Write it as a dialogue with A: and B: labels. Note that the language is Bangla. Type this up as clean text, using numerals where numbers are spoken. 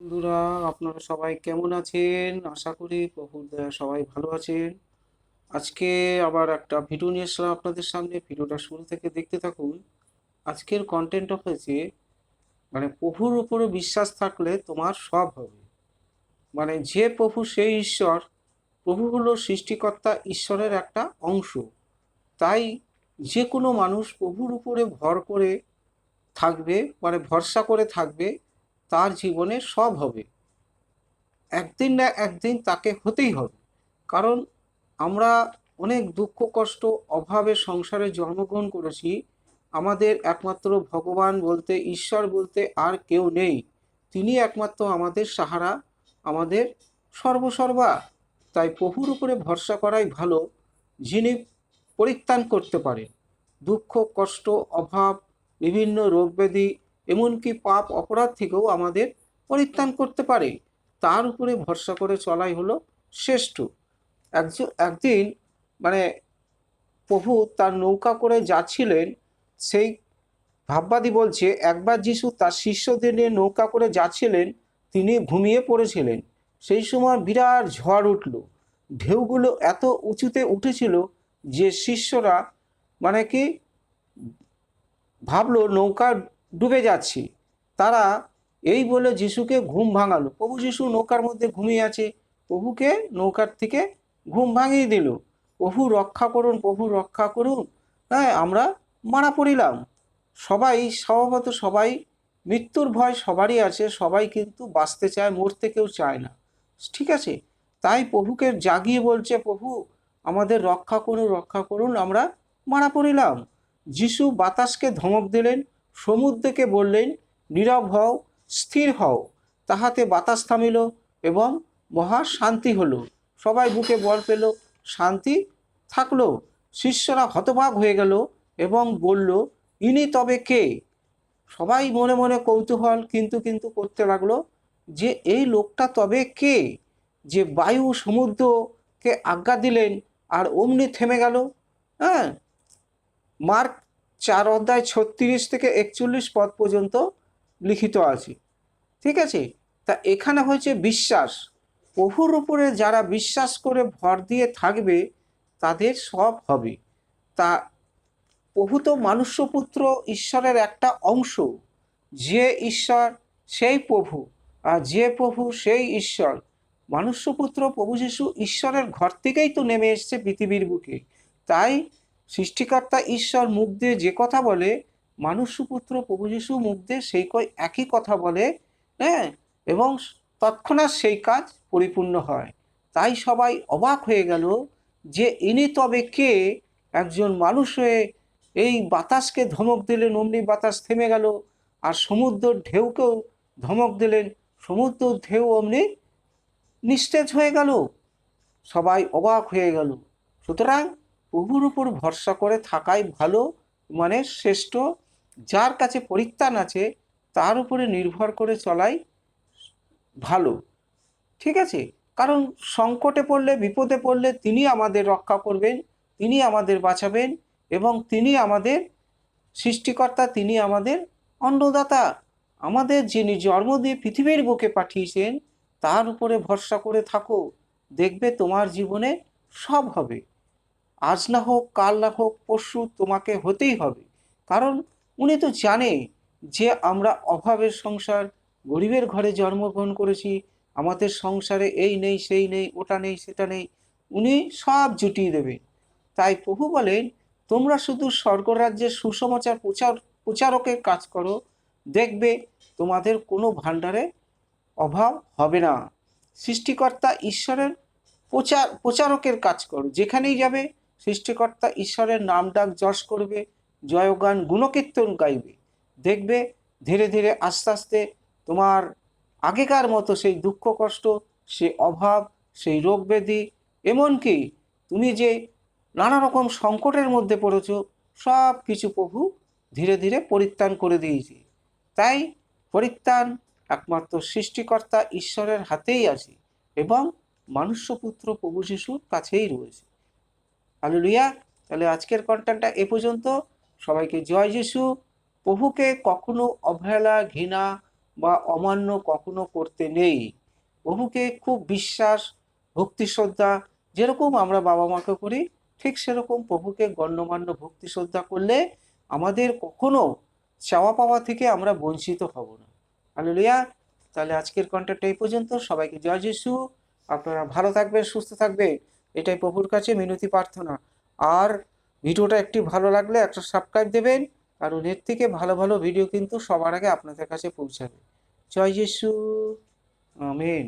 A: বন্ধুরা, আপনারা সবাই কেমন আছেন? আশা করি প্রভুর দয়ায় সবাই ভালো আছেন। আজকে আবার একটা ভিডিও নিয়ে এসলাম আপনাদের সামনে। ভিডিওটা শুরু থেকে দেখতে থাকুন। আজকের কন্টেন্টটা হয়েছে প্রভুর উপরে বিশ্বাস থাকলে তোমার সব হবে। যে প্রভু সেই ঈশ্বর। প্রভু হলো সৃষ্টিকর্তা, ঈশ্বরের একটা অংশ। তাই যে কোনো মানুষ প্রভুর উপরে ভর করে থাকবে, ভরসা করে থাকবে, তার জীবনে সব হবে। একদিন না একদিন তাকে হতেই হবে। কারণ আমরা অনেক দুঃখ কষ্ট অভাবে সংসারে জন্মগ্রহণ করেছি। আমাদের একমাত্র ভগবান বলতে, ঈশ্বর বলতে আর কেউ নেই। তিনি একমাত্র আমাদের সাহারা, আমাদের সর্বসর্বা। তাই প্রভুর উপরে ভরসা করাই ভালো, যিনি পরিত্রাণ করতে পারেন দুঃখ কষ্ট অভাব, বিভিন্ন রোগ ব্যাধি, এমনকি পাপ অপরাধ থেকেও আমাদের পরিত্রাণ করতে পারে। তার উপরে ভরসা করে চলাই হলো শ্রেষ্ঠ। একদিন মানে প্রভু তার নৌকা করে যাচ্ছিলেন। সেই ভাববাদী বলছে, একবার যিশু তার শিষ্যদের নিয়ে নৌকা করে যাচ্ছিলেন, তিনি ঘুমিয়ে পড়েছিলেন। সেই সময় বিরাট ঝড় উঠল। ঢেউগুলো এত উঁচুতে উঠেছিল যে শিষ্যরা কি ভাবলো নৌকা ডুবে যাচ্ছে। তারা এই বলে যিশুকে ঘুম ভাঙালো। প্রভু যিশু নৌকার মধ্যে ঘুমিয়ে আছে, প্রভুকে নৌকার থেকে ঘুম ভাঙিয়ে দিল। প্রভু রক্ষা করুন, প্রভু রক্ষা করুন। হ্যাঁ, আমরা মারা পড়িলাম। সবাই স্বভাবত সবাই মৃত্যুর ভয় সবারই আছে, সবাই কিন্তু বাঁচতে চায়, মরতে কেউ চায় না। ঠিক আছে, তাই প্রভুকে জাগিয়ে বলছে, প্রভু আমাদের রক্ষা করুন, রক্ষা করুন, আমরা মারা পড়িলাম। যিশু বাতাসকে ধমক দিলেন, সমুদ্রকে বললেন, নীরব হও, স্থির হও। তাহাতে বাতাস থামিল এবং মহা শান্তি হলো। সবাই বুকে বল পেল, শান্তি থাকলো। শিষ্যরা হতবাক হয়ে গেল এবং বলল, ইনি তবে কে? সবাই মনে মনে কৌতূহল কিন্তু কিন্তু করতে লাগলো যে এই লোকটা তবে কে, যে বায়ু সমুদ্রকে আজ্ঞা দিলেন আর অমনি থেমে গেল। হ্যাঁ, মার্ক 4 অধ্যায় 36 থেকে 41 পদ পর্যন্ত লিখিত আছে। ঠিক আছে, তা এখানে হয়েছে বিশ্বাস। প্রভুর উপরে যারা বিশ্বাস করে ভর দিয়ে থাকবে তাদের সব হবে। তা প্রভু তো মানুষ্যপুত্র, ঈশ্বরের একটা অংশ। যে ঈশ্বর সেই প্রভু, আর যে প্রভু সেই ঈশ্বর। মানুষ্যপুত্র প্রভু যীশু ঈশ্বরের ঘর থেকেই তো নেমে এসছে পৃথিবীর বুকে। তাই সৃষ্টিকর্তা ঈশ্বর মুখ দিয়ে যে কথা বলে, মানুষ্যপুত্র প্রভু যীশু মুখ দিয়ে সেই একই কথা বলে। হ্যাঁ, এবং তৎক্ষণাৎ সেই কাজ পরিপূর্ণ হয়। তাই সবাই অবাক হয়ে গেল যে ইনি তবে কে, একজন মানুষ হয়ে এই বাতাসকে ধমক দিলেন, অমনি বাতাস থেমে গেল। আর সমুদ্রের ঢেউকেও ধমক দিলেন, সমুদ্র ঢেউ অমনি নিস্তেজ হয়ে গেল। সবাই অবাক হয়ে গেল। সুতরাং প্রভুর উপর ভরসা করে থাকাই ভালো, শ্রেষ্ঠ। যার কাছে পরিত্রাণ আছে তার উপরে নির্ভর করে চলাই ভালো। ঠিক আছে, কারণ সংকটে পড়লে, বিপদে পড়লে তিনি আমাদের রক্ষা করবেন, তিনি আমাদের বাঁচাবেন, এবং তিনি আমাদের সৃষ্টিকর্তা, তিনি আমাদের অন্নদাতা। আমাদের যিনি জন্ম দিয়ে পৃথিবীর বুকে পাঠিয়েছেন তার উপরে ভরসা করে থাকো, দেখবে তোমার জীবনে সব হবে। আজ না হোক, কাল না হোক, পরশু তোমাকে হতেই হবে। কারণ উনি তো জানে যে আমরা অভাবের সংসার, গরিবের ঘরে জন্মগ্রহণ করেছি, আমাদের সংসারে এই নেই সেই নেই, ওটা নেই সেটা নেই, উনি সব জুটিয়ে দেবেন। তাই প্রভু বলেন, তোমরা শুধু স্বর্গরাজ্যের সুসমাচার প্রচারকের কাজ করো, দেখবে তোমাদের কোনো ভাণ্ডারে অভাব হবে না। সৃষ্টিকর্তা ঈশ্বরের প্রচারকের কাজ করো, যেখানেই যাবে সৃষ্টিকর্তা ঈশ্বরের নাম ডাক যশ করবে, জয়গান গুণকীর্তন গাইবে। দেখবে ধীরে ধীরে আস্তে আস্তে তোমার আগেকার মতো সেই দুঃখ কষ্ট, সেই অভাব, সেই রোগ ব্যাধি, এমনকি তুমি যে নানা রকম সংকটের মধ্যে পড়েছ, সব কিছু প্রভু ধীরে ধীরে পরিত্রাণ করে দিয়েছে। তাই পরিত্রাণ একমাত্র সৃষ্টিকর্তা ঈশ্বরের হাতেই আছে এবং মনুষ্যপুত্র প্রভু যিশুর কাছেই রয়েছে। হালেলুয়া। তাহলে আজকের কন্টেন্টটা এ পর্যন্ত। সবাইকে জয় যিশু। প্রভুকে কখনো অবহেলা, ঘৃণা বা অমান্য কখনো করতে নেই। প্রভুকে খুব বিশ্বাস, ভক্তি শ্রদ্ধা, যেরকম আমরা বাবা মাকে করি ঠিক সেরকম প্রভুকে গণ্যমান্য ভক্তি শ্রদ্ধা করলে আমাদের কখনো চাওয়া পাওয়া থেকে আমরা বঞ্চিত হব না। হালেলুয়া। তাহলে আজকের কন্টেন্ট এই পর্যন্ত। সবাইকে জয় যিশু। আপনারা ভালো থাকবেন, সুস্থ থাকবেন, এটাই প্রভুর কাছে মিনতি প্রার্থনা। আর ভিডিওটা একটি ভালো লাগলে একটা সাবস্ক্রাইব দেবেন, কারণ এর থেকে ভালো ভালো ভিডিও কিন্তু সবার আগে আপনাদের কাছে পৌঁছাবে। জয় যিশু। আমেন।